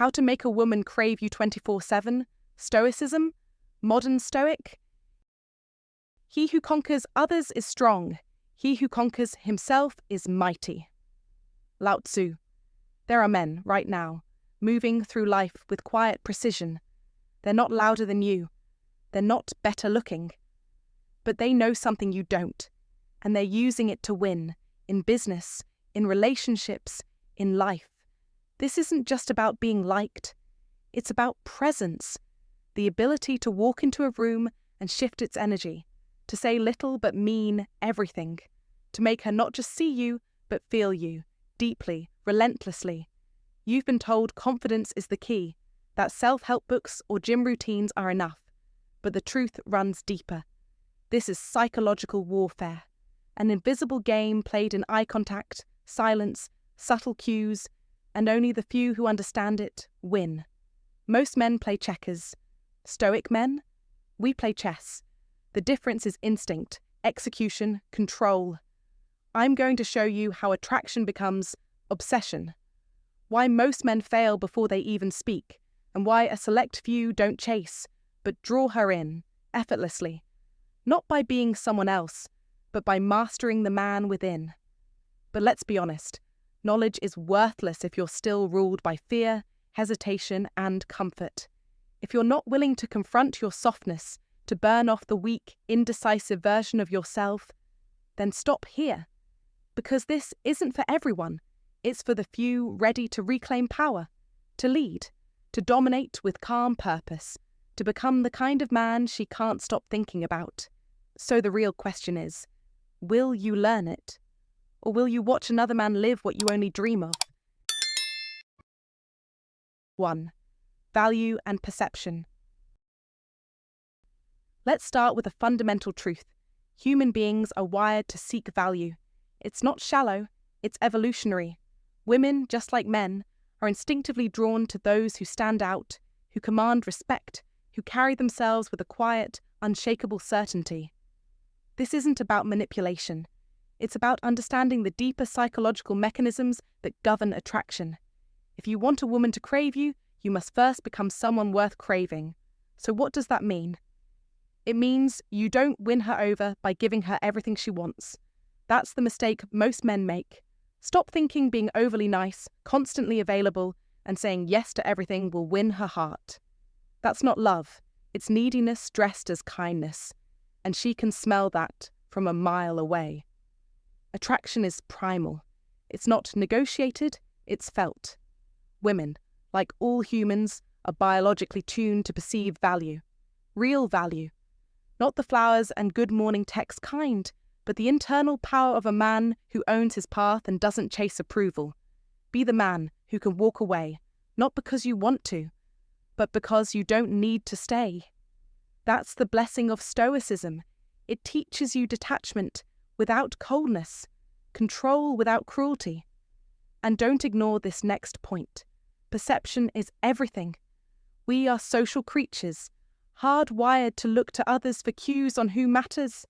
How to make a woman crave you 24/7, Stoicism, modern Stoic. He who conquers others is strong. He who conquers himself is mighty. Lao Tzu. There are men, right now, moving through life with quiet precision. They're not louder than you. They're not better looking. But they know something you don't, and they're using it to win, in business, in relationships, in life. This isn't just about being liked. It's about presence, the ability to walk into a room and shift its energy, to say little but mean everything, to make her not just see you, but feel you, deeply, relentlessly. You've been told confidence is the key, that self-help books or gym routines are enough, but the truth runs deeper. This is psychological warfare, an invisible game played in eye contact, silence, subtle cues, and only the few who understand it win. Most men play checkers. Stoic men? We play chess. The difference is instinct, execution, control. I'm going to show you how attraction becomes obsession, why most men fail before they even speak, and why a select few don't chase, but draw her in, effortlessly, not by being someone else, but by mastering the man within. But let's be honest, knowledge is worthless if you're still ruled by fear, hesitation, and comfort. If you're not willing to confront your softness, to burn off the weak, indecisive version of yourself, then stop here. Because this isn't for everyone. It's for the few ready to reclaim power, to lead, to dominate with calm purpose, to become the kind of man she can't stop thinking about. So the real question is, will you learn it? Or will you watch another man live what you only dream of? 1. Value and perception. Let's start with a fundamental truth. Human beings are wired to seek value. It's not shallow, it's evolutionary. Women, just like men, are instinctively drawn to those who stand out, who command respect, who carry themselves with a quiet, unshakable certainty. This isn't about manipulation. It's about understanding the deeper psychological mechanisms that govern attraction. If you want a woman to crave you, you must first become someone worth craving. So what does that mean? It means you don't win her over by giving her everything she wants. That's the mistake most men make. Stop thinking being overly nice, constantly available, and saying yes to everything will win her heart. That's not love. It's neediness dressed as kindness. And she can smell that from a mile away. Attraction is primal. It's not negotiated, it's felt. Women, like all humans, are biologically tuned to perceive value. Real value. Not the flowers and good morning text kind, but the internal power of a man who owns his path and doesn't chase approval. Be the man who can walk away, not because you want to, but because you don't need to stay. That's the blessing of Stoicism. It teaches you detachment without coldness, control without cruelty. And don't ignore this next point. Perception is everything. We are social creatures, hardwired to look to others for cues on who matters.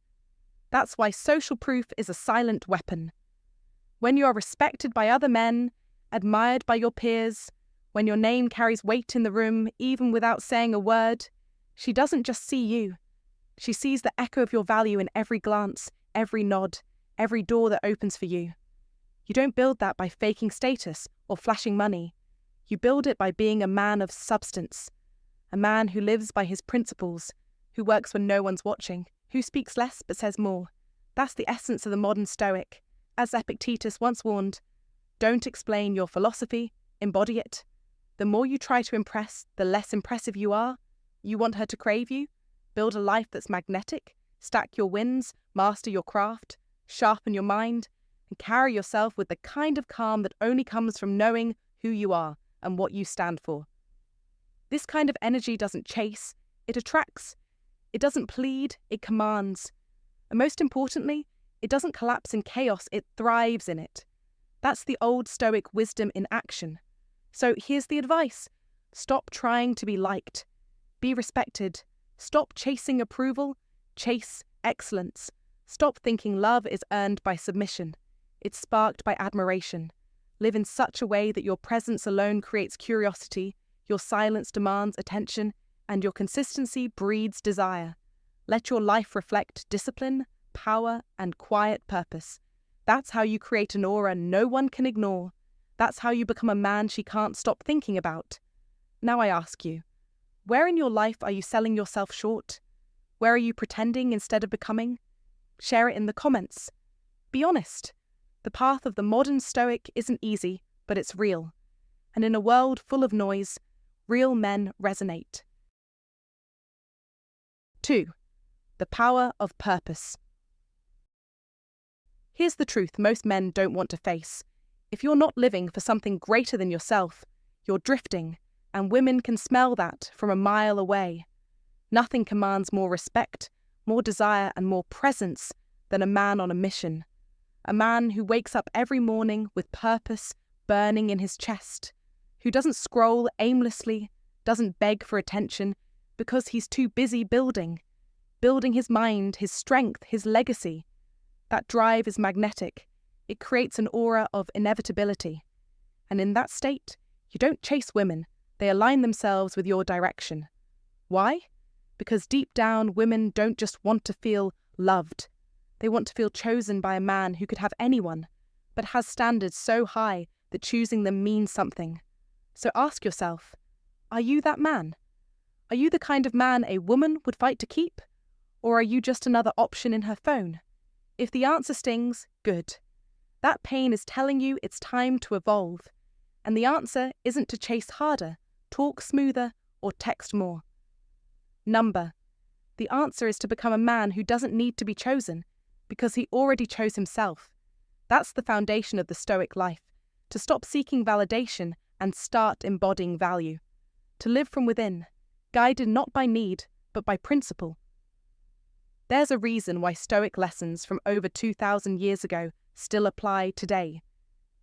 That's why social proof is a silent weapon. When you are respected by other men, admired by your peers, when your name carries weight in the room even without saying a word, she doesn't just see you. She sees the echo of your value in every glance, every nod, every door that opens for you. You don't build that by faking status or flashing money. You build it by being a man of substance, a man who lives by his principles, who works when no one's watching, who speaks less but says more. That's the essence of the modern Stoic. As Epictetus once warned, don't explain your philosophy, embody it. The more you try to impress, the less impressive you are. You want her to crave you? Build a life that's magnetic, stack your wins, master your craft, sharpen your mind, and carry yourself with the kind of calm that only comes from knowing who you are and what you stand for. This kind of energy doesn't chase, it attracts. It doesn't plead, it commands. And most importantly, it doesn't collapse in chaos, it thrives in it. That's the old Stoic wisdom in action. So here's the advice. Stop trying to be liked. Be respected. Stop chasing approval. Chase excellence. Stop thinking love is earned by submission. It's sparked by admiration. Live in such a way that your presence alone creates curiosity, your silence demands attention, and your consistency breeds desire. Let your life reflect discipline, power, and quiet purpose. That's how you create an aura no one can ignore. That's how you become a man she can't stop thinking about. Now I ask you, where in your life are you selling yourself short? Where are you pretending instead of becoming? Share it in the comments. Be honest. The path of the modern Stoic isn't easy, but it's real. And in a world full of noise, real men resonate. 2. The power of purpose. Here's the truth most men don't want to face. If you're not living for something greater than yourself, you're drifting, and women can smell that from a mile away. Nothing commands more respect, more desire, and more presence than a man on a mission. A man who wakes up every morning with purpose burning in his chest, who doesn't scroll aimlessly, doesn't beg for attention, because he's too busy building his mind, his strength, his legacy. That drive is magnetic. It creates an aura of inevitability. And in that state, you don't chase women. They align themselves with your direction. Why? Because deep down, women don't just want to feel loved. They want to feel chosen by a man who could have anyone, but has standards so high that choosing them means something. So ask yourself, are you that man? Are you the kind of man a woman would fight to keep? Or are you just another option in her phone? If the answer stings, good. That pain is telling you it's time to evolve. And the answer isn't to chase harder, talk smoother, or text more. Number. The answer is to become a man who doesn't need to be chosen, because he already chose himself. That's the foundation of the Stoic life, to stop seeking validation and start embodying value. To live from within, guided not by need, but by principle. There's a reason why Stoic lessons from over 2,000 years ago still apply today.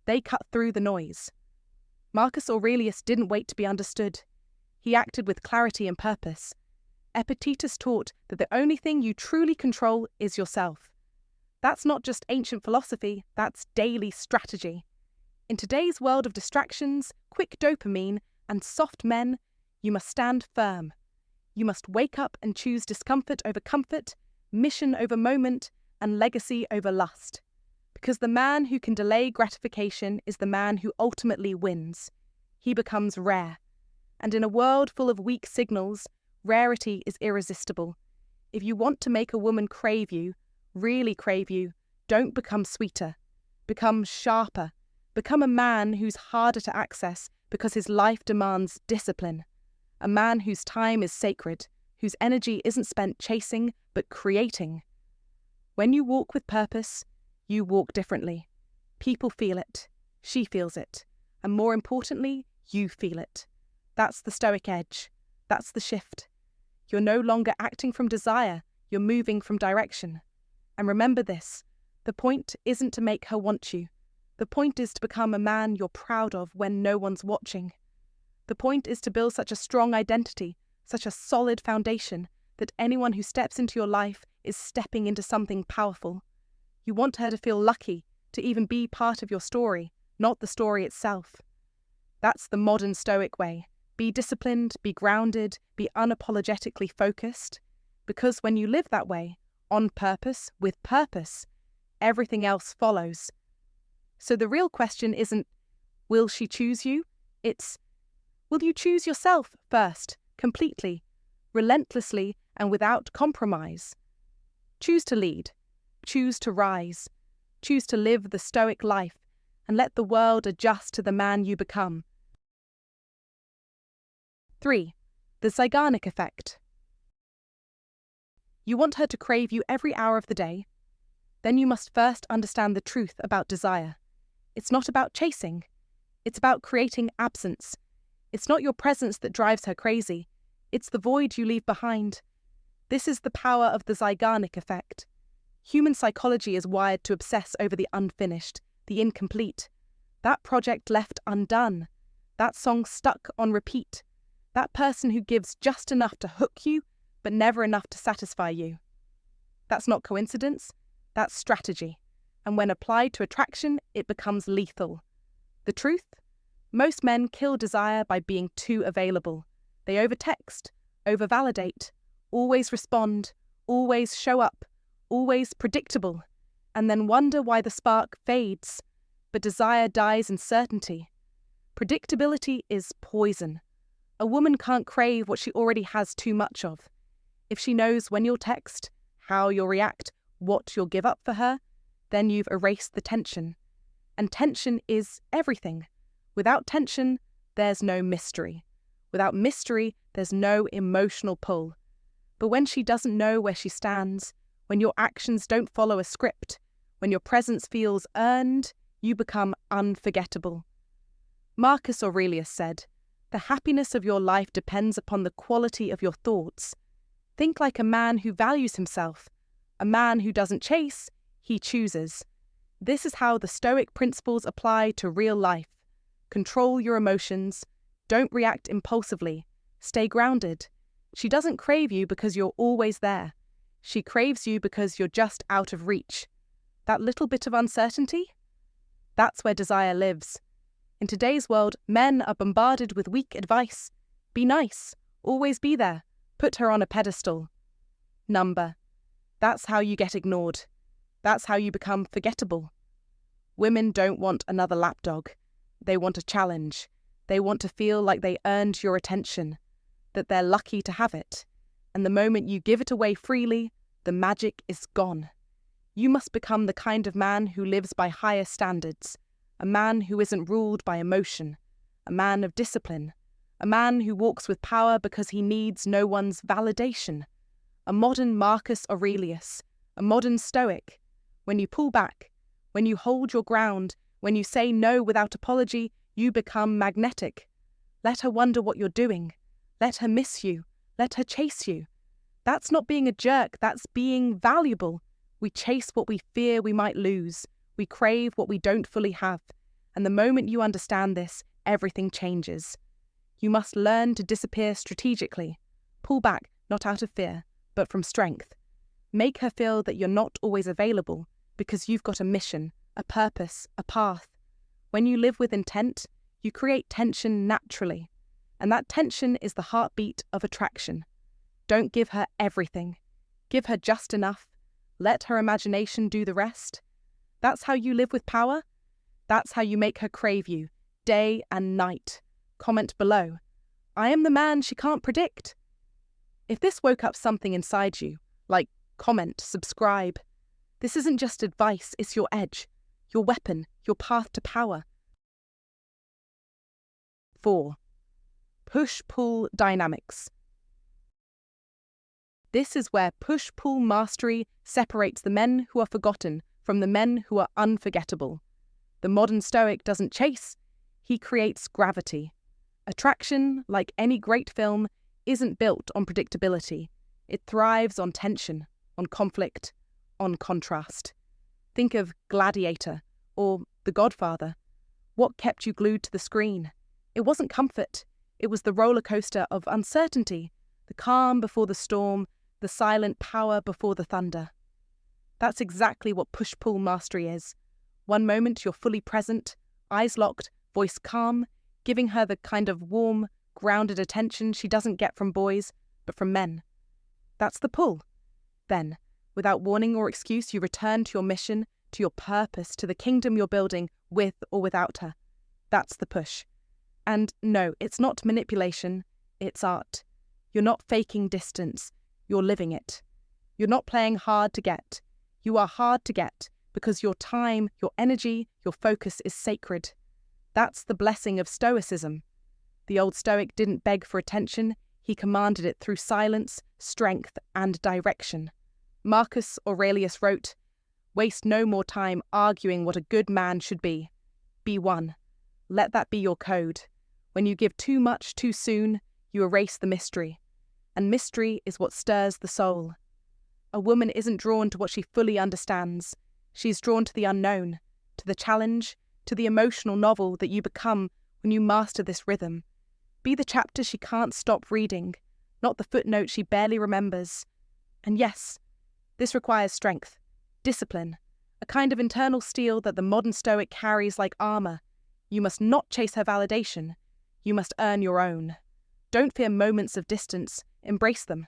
They cut through the noise. Marcus Aurelius didn't wait to be understood. He acted with clarity and purpose. Epictetus taught that the only thing you truly control is yourself. That's not just ancient philosophy, that's daily strategy. In today's world of distractions, quick dopamine, and soft men, you must stand firm. You must wake up and choose discomfort over comfort, mission over moment, and legacy over lust. Because the man who can delay gratification is the man who ultimately wins. He becomes rare. And in a world full of weak signals, rarity is irresistible. If you want to make a woman crave you, really crave you, don't become sweeter. Become sharper. Become a man who's harder to access because his life demands discipline. A man whose time is sacred, whose energy isn't spent chasing, but creating. When you walk with purpose, you walk differently. People feel it. She feels it. And more importantly, you feel it. That's the Stoic edge. That's the shift. You're no longer acting from desire. You're moving from direction. And remember this, the point isn't to make her want you. The point is to become a man you're proud of when no one's watching. The point is to build such a strong identity, such a solid foundation, that anyone who steps into your life is stepping into something powerful. You want her to feel lucky to even be part of your story, not the story itself. That's the modern Stoic way. Be disciplined, be grounded, be unapologetically focused. Because when you live that way, on purpose, with purpose, everything else follows. So the real question isn't, will she choose you? It's, will you choose yourself first, completely, relentlessly, and without compromise? Choose to lead. Choose to rise. Choose to live the Stoic life and let the world adjust to the man you become. 3. The Zeigarnik Effect. You want her to crave you every hour of the day? Then you must first understand the truth about desire. It's not about chasing. It's about creating absence. It's not your presence that drives her crazy. It's the void you leave behind. This is the power of the Zeigarnik Effect. Human psychology is wired to obsess over the unfinished, the incomplete. That project left undone. That song stuck on repeat. That person who gives just enough to hook you, but never enough to satisfy you. That's not coincidence. That's strategy. And when applied to attraction, it becomes lethal. The truth? Most men kill desire by being too available. They overtext, overvalidate, always respond, always show up, always predictable, and then wonder why the spark fades, but desire dies in certainty. Predictability is poison. A woman can't crave what she already has too much of. If she knows when you'll text, how you'll react, what you'll give up for her, then you've erased the tension. And tension is everything. Without tension, there's no mystery. Without mystery, there's no emotional pull. But when she doesn't know where she stands, when your actions don't follow a script, when your presence feels earned, you become unforgettable. Marcus Aurelius said, "The happiness of your life depends upon the quality of your thoughts." Think like a man who values himself. A man who doesn't chase, he chooses. This is how the Stoic principles apply to real life. Control your emotions. Don't react impulsively. Stay grounded. She doesn't crave you because you're always there. She craves you because you're just out of reach. That little bit of uncertainty? That's where desire lives. In today's world, men are bombarded with weak advice. Be nice. Always be there. Put her on a pedestal. Number. That's how you get ignored. That's how you become forgettable. Women don't want another lapdog. They want a challenge. They want to feel like they earned your attention, that they're lucky to have it. And the moment you give it away freely, the magic is gone. You must become the kind of man who lives by higher standards, a man who isn't ruled by emotion, a man of discipline, a man who walks with power because he needs no one's validation, a modern Marcus Aurelius, a modern Stoic. When you pull back, when you hold your ground, when you say no without apology, you become magnetic. Let her wonder what you're doing. Let her miss you. Let her chase you. That's not being a jerk, that's being valuable. We chase what we fear we might lose. We crave what we don't fully have. And the moment you understand this, everything changes. You must learn to disappear strategically. Pull back, not out of fear, but from strength. Make her feel that you're not always available because you've got a mission, a purpose, a path. When you live with intent, you create tension naturally. And that tension is the heartbeat of attraction. Don't give her everything. Give her just enough. Let her imagination do the rest. That's how you live with power. That's how you make her crave you, day and night. Comment below. I am the man she can't predict. If this woke up something inside you, like comment, subscribe. This isn't just advice, it's your edge, your weapon, your path to power. 4. Push-pull dynamics. This is where push-pull mastery separates the men who are forgotten from the men who are unforgettable. The modern Stoic doesn't chase, he creates gravity. Attraction, like any great film, isn't built on predictability. It thrives on tension, on conflict, on contrast. Think of Gladiator or The Godfather. What kept you glued to the screen? It wasn't comfort. It was the roller coaster of uncertainty, the calm before the storm, the silent power before the thunder. That's exactly what push-pull mastery is. One moment you're fully present, eyes locked, voice calm, giving her the kind of warm, grounded attention she doesn't get from boys, but from men. That's the pull. Then, without warning or excuse, you return to your mission, to your purpose, to the kingdom you're building, with or without her. That's the push. And no, it's not manipulation, it's art. You're not faking distance, you're living it. You're not playing hard to get. You are hard to get because your time, your energy, your focus is sacred. That's the blessing of Stoicism. The old Stoic didn't beg for attention, he commanded it through silence, strength, and direction. Marcus Aurelius wrote, "Waste no more time arguing what a good man should be. Be one. Let that be your code. When you give too much too soon, you erase the mystery. And mystery is what stirs the soul. A woman isn't drawn to what she fully understands. She's drawn to the unknown, to the challenge, to the emotional novel that you become when you master this rhythm. Be the chapter she can't stop reading, not the footnote she barely remembers. And yes, this requires strength, discipline, a kind of internal steel that the modern Stoic carries like armor. You must not chase her validation. You must earn your own. Don't fear moments of distance. Embrace them.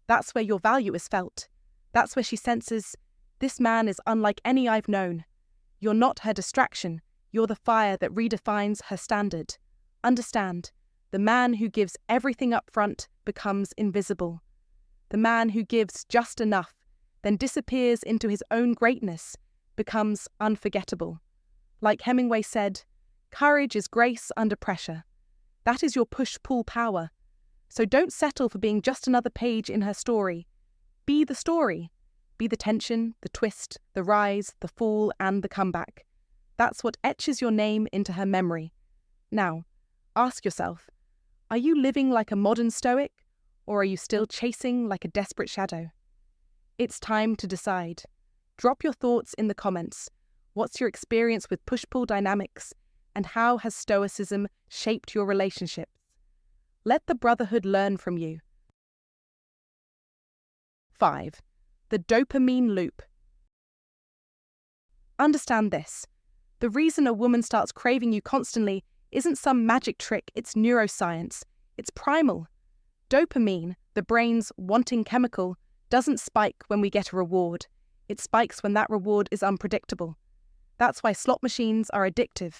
That's where your value is felt. That's where she senses, this man is unlike any I've known. You're not her distraction. You're the fire that redefines her standard. Understand, the man who gives everything up front becomes invisible. The man who gives just enough, then disappears into his own greatness, becomes unforgettable. Like Hemingway said, courage is grace under pressure. That is your push-pull power. So don't settle for being just another page in her story. Be the story. Be the tension, the twist, the rise, the fall, and the comeback. That's what etches your name into her memory. Now, ask yourself, are you living like a modern Stoic, or are you still chasing like a desperate shadow? It's time to decide. Drop your thoughts in the comments. What's your experience with push-pull dynamics, and how has Stoicism shaped your relationships? Let the brotherhood learn from you. 5. The dopamine loop. Understand this. The reason a woman starts craving you constantly isn't some magic trick, it's neuroscience. It's primal. Dopamine, the brain's wanting chemical, doesn't spike when we get a reward. It spikes when that reward is unpredictable. That's why slot machines are addictive.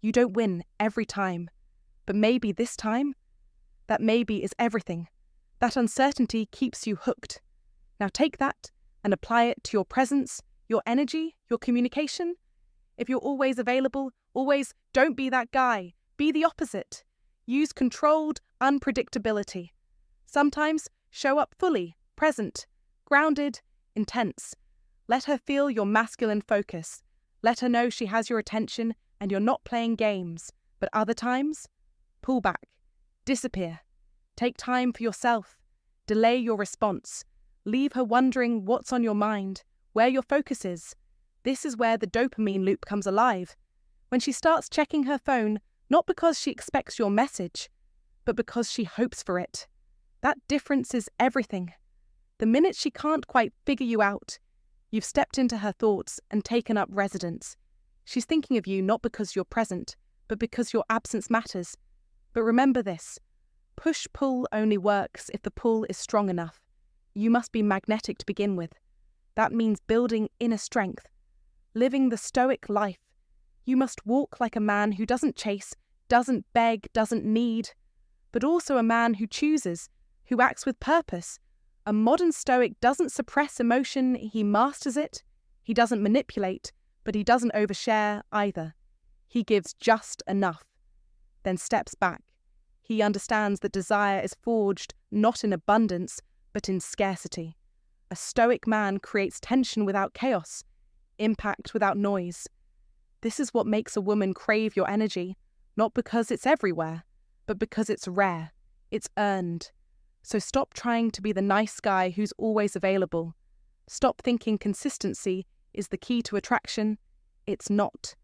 You don't win every time. But maybe this time? That maybe is everything. That uncertainty keeps you hooked. Now take that and apply it to your presence, your energy, your communication. If you're always available, always don't be that guy. Be the opposite. Use controlled unpredictability. Sometimes show up fully, present, grounded, intense. Let her feel your masculine focus. Let her know she has your attention and you're not playing games. But other times, pull back, disappear. Take time for yourself. Delay your response. Leave her wondering what's on your mind, where your focus is. This is where the dopamine loop comes alive. When she starts checking her phone, not because she expects your message, but because she hopes for it. That difference is everything. The minute she can't quite figure you out, you've stepped into her thoughts and taken up residence. She's thinking of you not because you're present, but because your absence matters. But remember this, push-pull only works if the pull is strong enough. You must be magnetic to begin with. That means building inner strength, living the Stoic life. You must walk like a man who doesn't chase, doesn't beg, doesn't need, but also a man who chooses, who acts with purpose. A modern Stoic doesn't suppress emotion, he masters it. He doesn't manipulate, but he doesn't overshare either. He gives just enough, then steps back. He understands that desire is forged not in abundance, but in scarcity. A Stoic man creates tension without chaos, impact without noise. This is what makes a woman crave your energy, not because it's everywhere, but because it's rare, it's earned. So stop trying to be the nice guy who's always available. Stop thinking consistency is the key to attraction. It's not.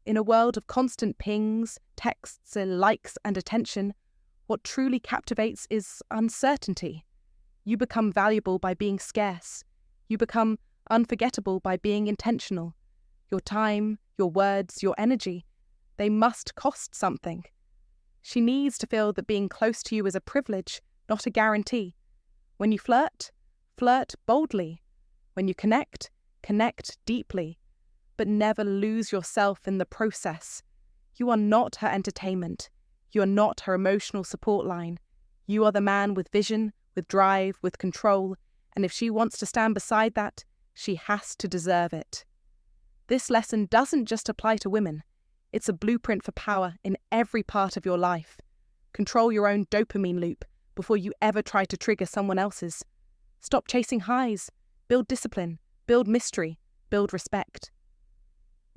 In a world of constant pings, texts, and likes and attention, what truly captivates is uncertainty. You become valuable by being scarce. You become unforgettable by being intentional. Your time, your words, your energy, they must cost something. She needs to feel that being close to you is a privilege, not a guarantee. When you flirt, flirt boldly. When you connect, connect deeply. But never lose yourself in the process. You are not her entertainment. You are not her emotional support line. You are the man with vision, with drive, with control, and if she wants to stand beside that, she has to deserve it. This lesson doesn't just apply to women. It's a blueprint for power in every part of your life. Control your own dopamine loop before you ever try to trigger someone else's. Stop chasing highs. Build discipline. Build mystery. Build respect.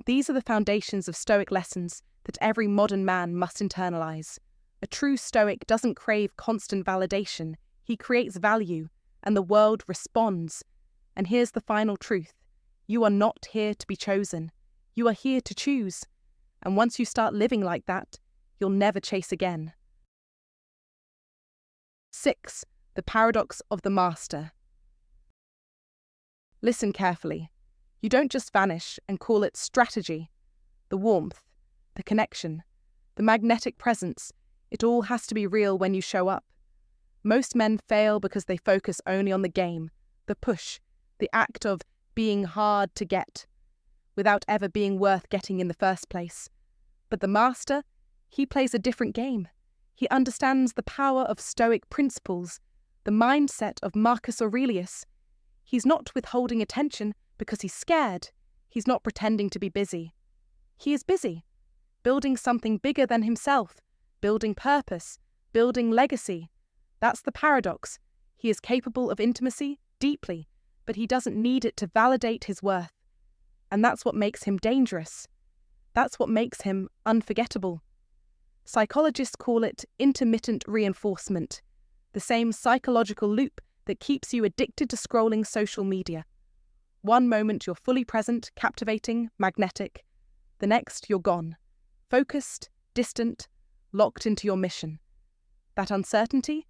These are the foundations of Stoic lessons that every modern man must internalize. A true Stoic doesn't crave constant validation. He creates value, and the world responds. And here's the final truth. You are not here to be chosen. You are here to choose. And once you start living like that, you'll never chase again. 6. The paradox of the master. Listen carefully. You don't just vanish and call it strategy. The warmth, the connection, the magnetic presence. It all has to be real when you show up. Most men fail because they focus only on the game, the push, the act of being hard to get, without ever being worth getting in the first place. But the master, he plays a different game. He understands the power of Stoic principles, the mindset of Marcus Aurelius. He's not withholding attention because he's scared. He's not pretending to be busy. He is busy, building something bigger than himself, building purpose, building legacy. That's the paradox. He is capable of intimacy, deeply, but he doesn't need it to validate his worth. And that's what makes him dangerous. That's what makes him unforgettable. Psychologists call it intermittent reinforcement, the same psychological loop that keeps you addicted to scrolling social media. One moment you're fully present, captivating, magnetic. The next you're gone, focused, distant, locked into your mission. That uncertainty,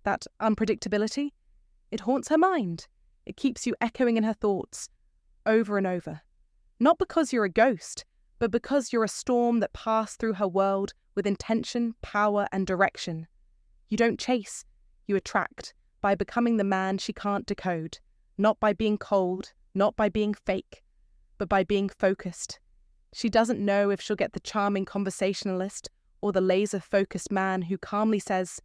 that unpredictability, it haunts her mind. It keeps you echoing in her thoughts, over and over. Not because you're a ghost, but because you're a storm that passed through her world with intention, power, and direction. You don't chase, you attract, by becoming the man she can't decode, not by being cold, not by being fake, but by being focused. She doesn't know if she'll get the charming conversationalist or the laser-focused man who calmly says,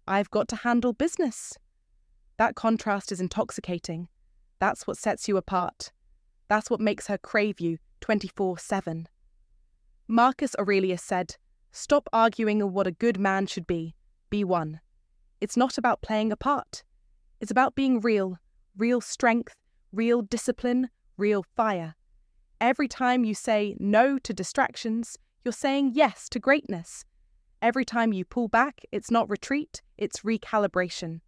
"I've got to handle business." That contrast is intoxicating. That's what sets you apart. That's what makes her crave you 24/7. Marcus Aurelius said, "Stop arguing what a good man should be one." It's not about playing a part. It's about being real, real strength, real discipline, real fire. Every time you say no to distractions, you're saying yes to greatness. Every time you pull back, it's not retreat, it's recalibration.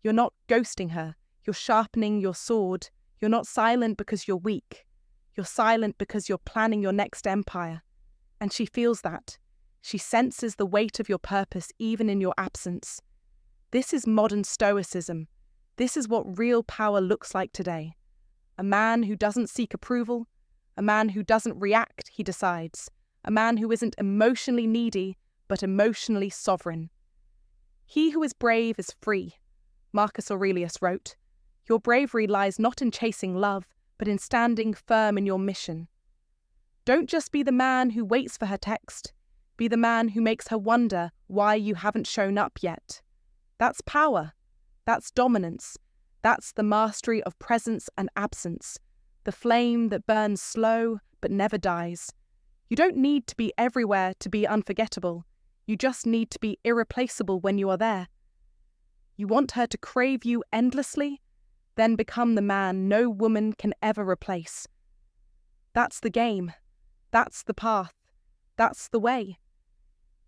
You're not ghosting her, you're sharpening your sword. You're not silent because you're weak. You're silent because you're planning your next empire. And she feels that. She senses the weight of your purpose even in your absence. This is modern Stoicism. This is what real power looks like today. A man who doesn't seek approval, a man who doesn't react, he decides. A man who isn't emotionally needy, but emotionally sovereign. He who is brave is free, Marcus Aurelius wrote. Your bravery lies not in chasing love, but in standing firm in your mission. Don't just be the man who waits for her text. Be the man who makes her wonder why you haven't shown up yet. That's power. That's dominance. That's the mastery of presence and absence. The flame that burns slow but never dies. You don't need to be everywhere to be unforgettable. You just need to be irreplaceable when you are there. You want her to crave you endlessly? Then become the man no woman can ever replace. That's the game. That's the path. That's the way.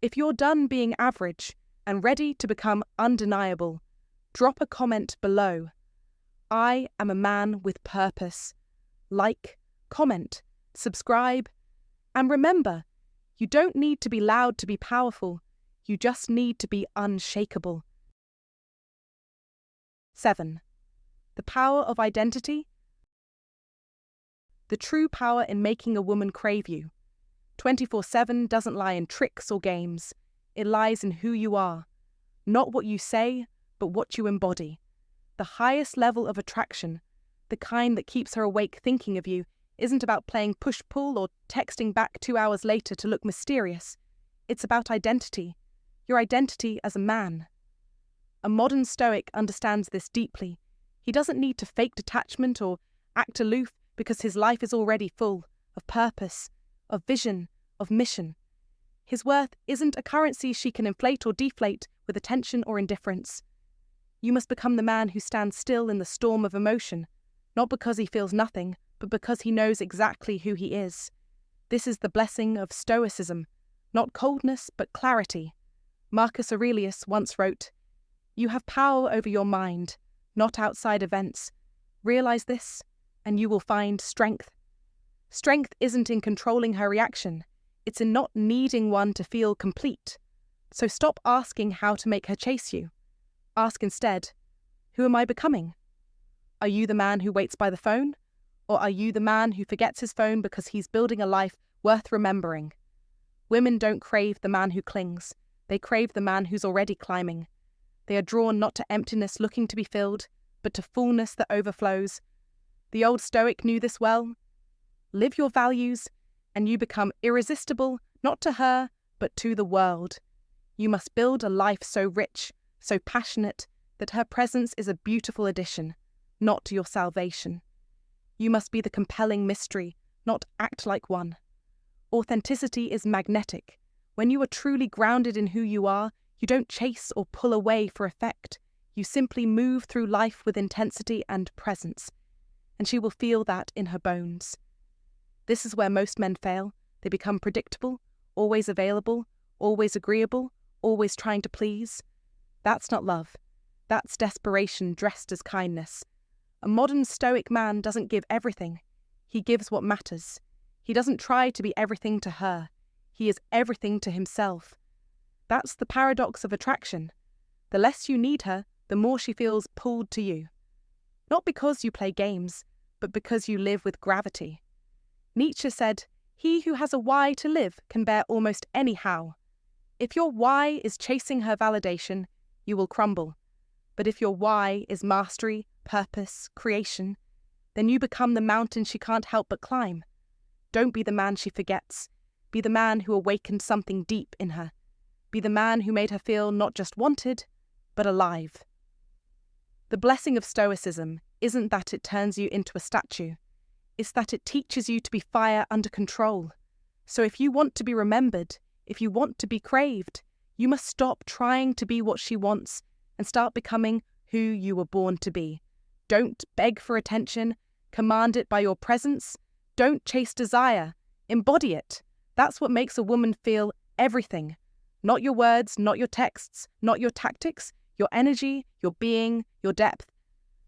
If you're done being average and ready to become undeniable, drop a comment below. I am a man with purpose. Like, comment, subscribe, and remember, you don't need to be loud to be powerful. You just need to be unshakable. 7. The power of identity. The true power in making a woman crave you. 24/7 doesn't lie in tricks or games. It lies in who you are. Not what you say, but what you embody. The highest level of attraction, the kind that keeps her awake thinking of you, isn't about playing push-pull or texting back 2 hours later to look mysterious. It's about identity. Your identity as a man. A modern Stoic understands this deeply. He doesn't need to fake detachment or act aloof because his life is already full of purpose, of vision, of mission. His worth isn't a currency she can inflate or deflate with attention or indifference. You must become the man who stands still in the storm of emotion, not because he feels nothing, but because he knows exactly who he is. This is the blessing of Stoicism, not coldness, but clarity. Marcus Aurelius once wrote, "You have power over your mind, not outside events. Realize this, and you will find strength." Strength isn't in controlling her reaction. It's in not needing one to feel complete. So stop asking how to make her chase you. Ask instead, who am I becoming? Are you the man who waits by the phone? Or are you the man who forgets his phone because he's building a life worth remembering? Women don't crave the man who clings. They crave the man who's already climbing. They are drawn not to emptiness looking to be filled, but to fullness that overflows. The old Stoic knew this well. Live your values, and you become irresistible, not to her, but to the world. You must build a life so rich, so passionate, that her presence is a beautiful addition, not your salvation. You must be the compelling mystery, not act like one. Authenticity is magnetic. When you are truly grounded in who you are, you don't chase or pull away for effect. You simply move through life with intensity and presence, and she will feel that in her bones. This is where most men fail. They become predictable, always available, always agreeable, always trying to please. That's not love. That's desperation dressed as kindness. A modern Stoic man doesn't give everything. He gives what matters. He doesn't try to be everything to her. He is everything to himself. That's the paradox of attraction. The less you need her, the more she feels pulled to you. Not because you play games, but because you live with gravity. Nietzsche said, "He who has a why to live can bear almost any how." If your why is chasing her validation, you will crumble. But if your why is mastery, purpose, creation, then you become the mountain she can't help but climb. Don't be the man she forgets. Be the man who awakened something deep in her. Be the man who made her feel not just wanted, but alive. The blessing of Stoicism isn't that it turns you into a statue. It's that it teaches you to be fire under control. So if you want to be remembered, if you want to be craved, you must stop trying to be what she wants and start becoming who you were born to be. Don't beg for attention. Command it by your presence. Don't chase desire. Embody it. That's what makes a woman feel everything. Not your words, not your texts, not your tactics, your energy, your being, your depth.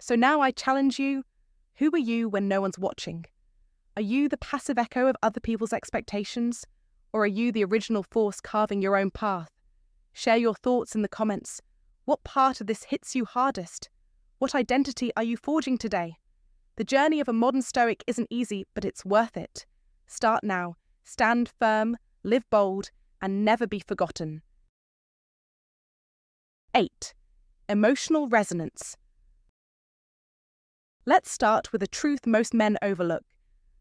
So now I challenge you, who are you when no one's watching? Are you the passive echo of other people's expectations? Or are you the original force carving your own path? Share your thoughts in the comments. What part of this hits you hardest? What identity are you forging today? The journey of a modern Stoic isn't easy, but it's worth it. Start now. Stand firm, live bold, and never be forgotten. 8. Emotional resonance. Let's start with a truth most men overlook.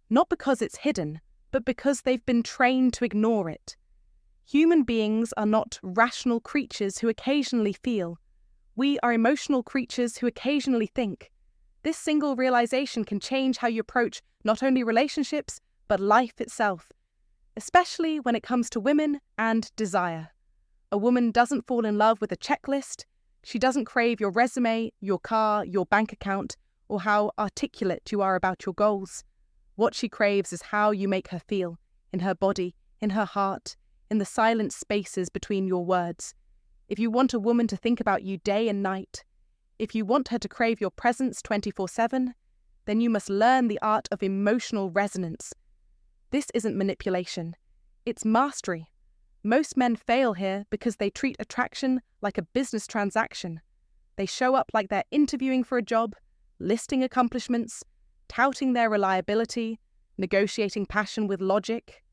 Not because it's hidden, but because they've been trained to ignore it. Human beings are not rational creatures who occasionally feel. We are emotional creatures who occasionally think. This single realization can change how you approach not only relationships, but life itself, especially when it comes to women and desire. A woman doesn't fall in love with a checklist. She doesn't crave your resume, your car, your bank account, or how articulate you are about your goals. What she craves is how you make her feel, in her body, in her heart, in the silent spaces between your words. If you want a woman to think about you day and night, if you want her to crave your presence 24/7, then you must learn the art of emotional resonance. This isn't manipulation, it's mastery. Most men fail here because they treat attraction like a business transaction. They show up like they're interviewing for a job, listing accomplishments, touting their reliability, negotiating passion with logic.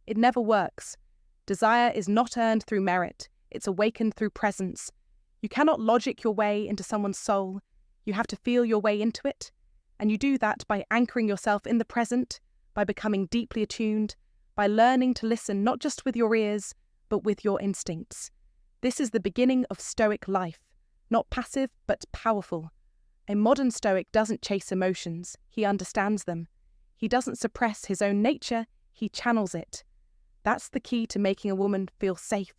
It never works. Desire is not earned through merit, it's awakened through presence. You cannot logic your way into someone's soul. You have to feel your way into it, and you do that by anchoring yourself in the present, by becoming deeply attuned, by learning to listen not just with your ears, but with your instincts. This is the beginning of Stoic life, not passive, but powerful. A modern Stoic doesn't chase emotions, he understands them. He doesn't suppress his own nature, he channels it. That's the key to making a woman feel safe,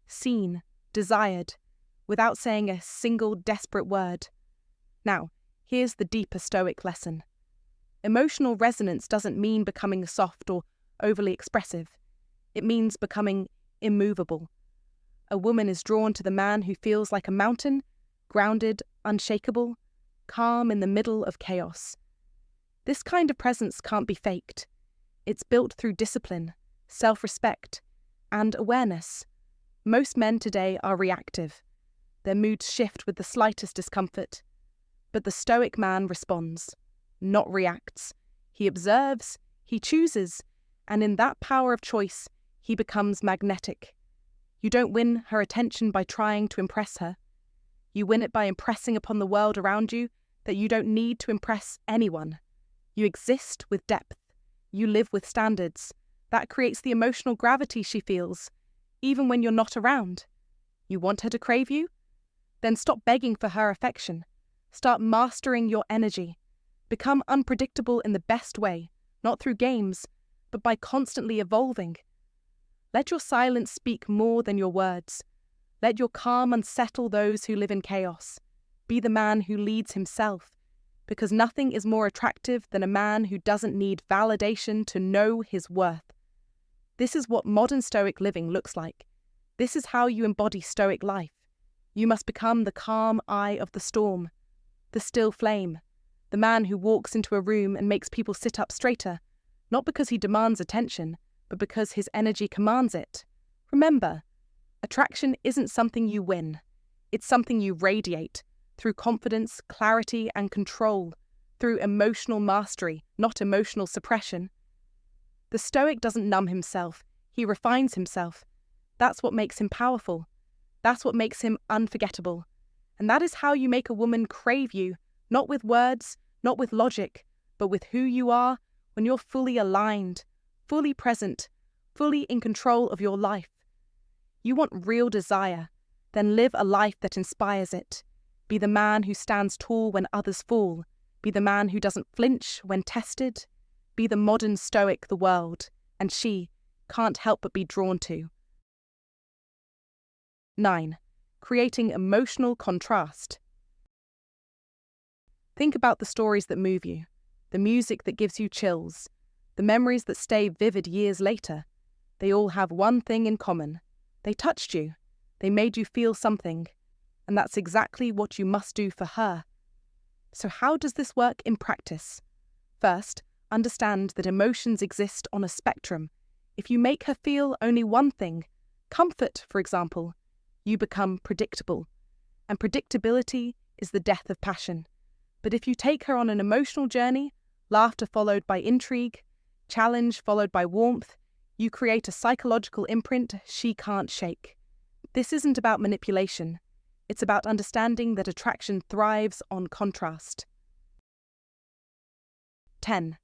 seen, desired, without saying a single desperate word. Now, here's the deeper Stoic lesson. Emotional resonance doesn't mean becoming soft or overly expressive. It means becoming immovable. A woman is drawn to the man who feels like a mountain, grounded, unshakable, calm in the middle of chaos. This kind of presence can't be faked. It's built through discipline, self-respect, and awareness. Most men today are reactive. Their moods shift with the slightest discomfort. But the Stoic man responds, not reacts. He observes, he chooses, and in that power of choice, he becomes magnetic. You don't win her attention by trying to impress her. You win it by impressing upon the world around you that you don't need to impress anyone. You exist with depth. You live with standards. That creates the emotional gravity she feels, even when you're not around. You want her to crave you? Then stop begging for her affection. Start mastering your energy. Become unpredictable in the best way, not through games, but by constantly evolving. Let your silence speak more than your words. Let your calm unsettle those who live in chaos. Be the man who leads himself, because nothing is more attractive than a man who doesn't need validation to know his worth. This is what modern Stoic living looks like. This is how you embody Stoic life. You must become the calm eye of the storm, the still flame, the man who walks into a room and makes people sit up straighter, not because he demands attention, but because his energy commands it. Remember, attraction isn't something you win. It's something you radiate through confidence, clarity, and control, through emotional mastery, not emotional suppression. The Stoic doesn't numb himself, he refines himself. That's what makes him powerful. That's what makes him unforgettable. And that is how you make a woman crave you, not with words, not with logic, but with who you are when you're fully aligned, fully present, fully in control of your life. You want real desire, then live a life that inspires it. Be the man who stands tall when others fall. Be the man who doesn't flinch when tested. Be the modern Stoic the world, and she, can't help but be drawn to. 9. Creating emotional contrast. Think about the stories that move you, the music that gives you chills, the memories that stay vivid years later. They all have one thing in common. They touched you. They made you feel something. And that's exactly what you must do for her. So how does this work in practice? First, understand that emotions exist on a spectrum. If you make her feel only one thing, comfort, for example, you become predictable. And predictability is the death of passion. But if you take her on an emotional journey, laughter followed by intrigue, challenge followed by warmth, you create a psychological imprint she can't shake. This isn't about manipulation. It's about understanding that attraction thrives on contrast. 10.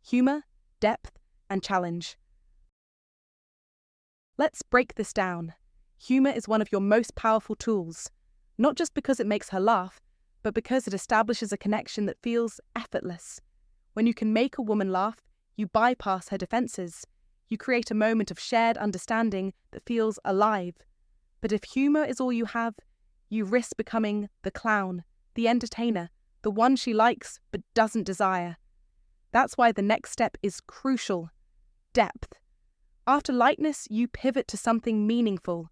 Humor, depth, and challenge. Let's break this down. Humor is one of your most powerful tools, not just because it makes her laugh, but because it establishes a connection that feels effortless. When you can make a woman laugh, you bypass her defenses. You create a moment of shared understanding that feels alive. But if humor is all you have, you risk becoming the clown, the entertainer, the one she likes but doesn't desire. That's why the next step is crucial. Depth. After lightness, you pivot to something meaningful.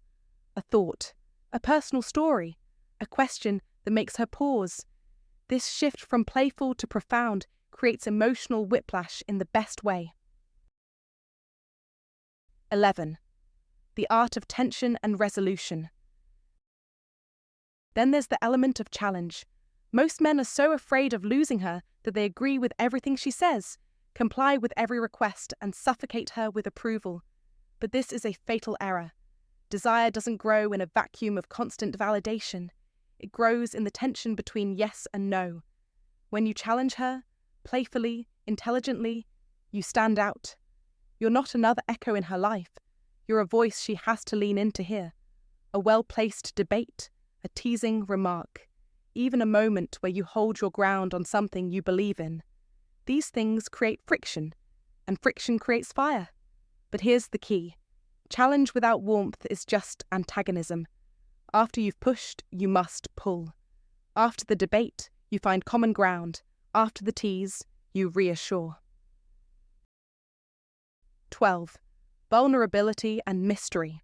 A thought, a personal story, a question that makes her pause. This shift from playful to profound creates emotional whiplash in the best way. 11. The art of tension and resolution. Then there's the element of challenge. Most men are so afraid of losing her that they agree with everything she says, comply with every request, and suffocate her with approval. But this is a fatal error. Desire doesn't grow in a vacuum of constant validation. It grows in the tension between yes and no. When you challenge her, playfully, intelligently, you stand out. You're not another echo in her life. You're a voice she has to lean in to hear. A well-placed debate, a teasing remark, even a moment where you hold your ground on something you believe in. These things create friction, and friction creates fire. But here's the key. Challenge without warmth is just antagonism. After you've pushed, you must pull. After the debate, you find common ground. After the tease, you reassure. 12. Vulnerability and mystery.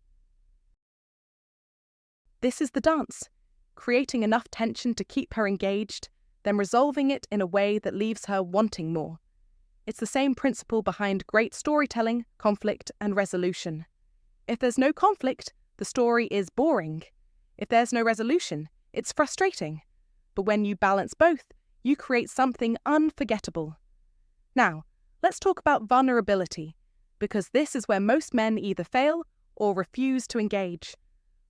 This is the dance. Creating enough tension to keep her engaged, then resolving it in a way that leaves her wanting more. It's the same principle behind great storytelling, conflict, and resolution. If there's no conflict, the story is boring. If there's no resolution, it's frustrating. But when you balance both, you create something unforgettable. Now, let's talk about vulnerability. because this is where most men either fail or refuse to engage.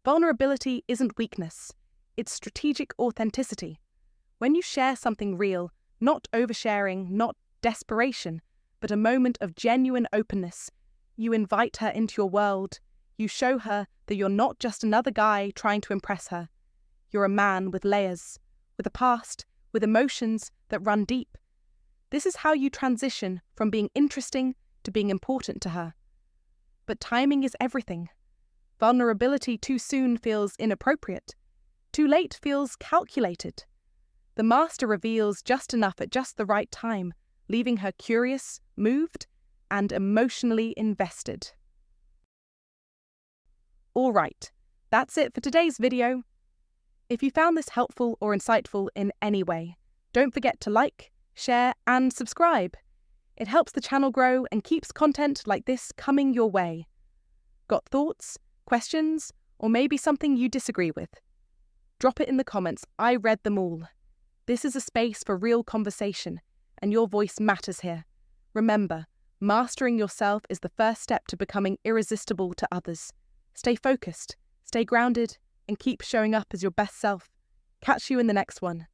Vulnerability isn't weakness, it's strategic authenticity. When you share something real, not oversharing, not desperation, but a moment of genuine openness, you invite her into your world. You show her that you're not just another guy trying to impress her. You're a man with layers, with a past, with emotions that run deep. This is how you transition from being interesting to being important to her. But timing is everything. Vulnerability too soon feels inappropriate. Too late feels calculated. The master reveals just enough at just the right time, leaving her curious, moved, and emotionally invested. All right, that's it for today's video. If you found this helpful or insightful in any way, don't forget to like, share, and subscribe. It helps the channel grow and keeps content like this coming your way. Got thoughts, questions, or maybe something you disagree with? Drop it in the comments. I read them all. This is a space for real conversation, and your voice matters here. Remember, mastering yourself is the first step to becoming irresistible to others. Stay focused, stay grounded, and keep showing up as your best self. Catch you in the next one.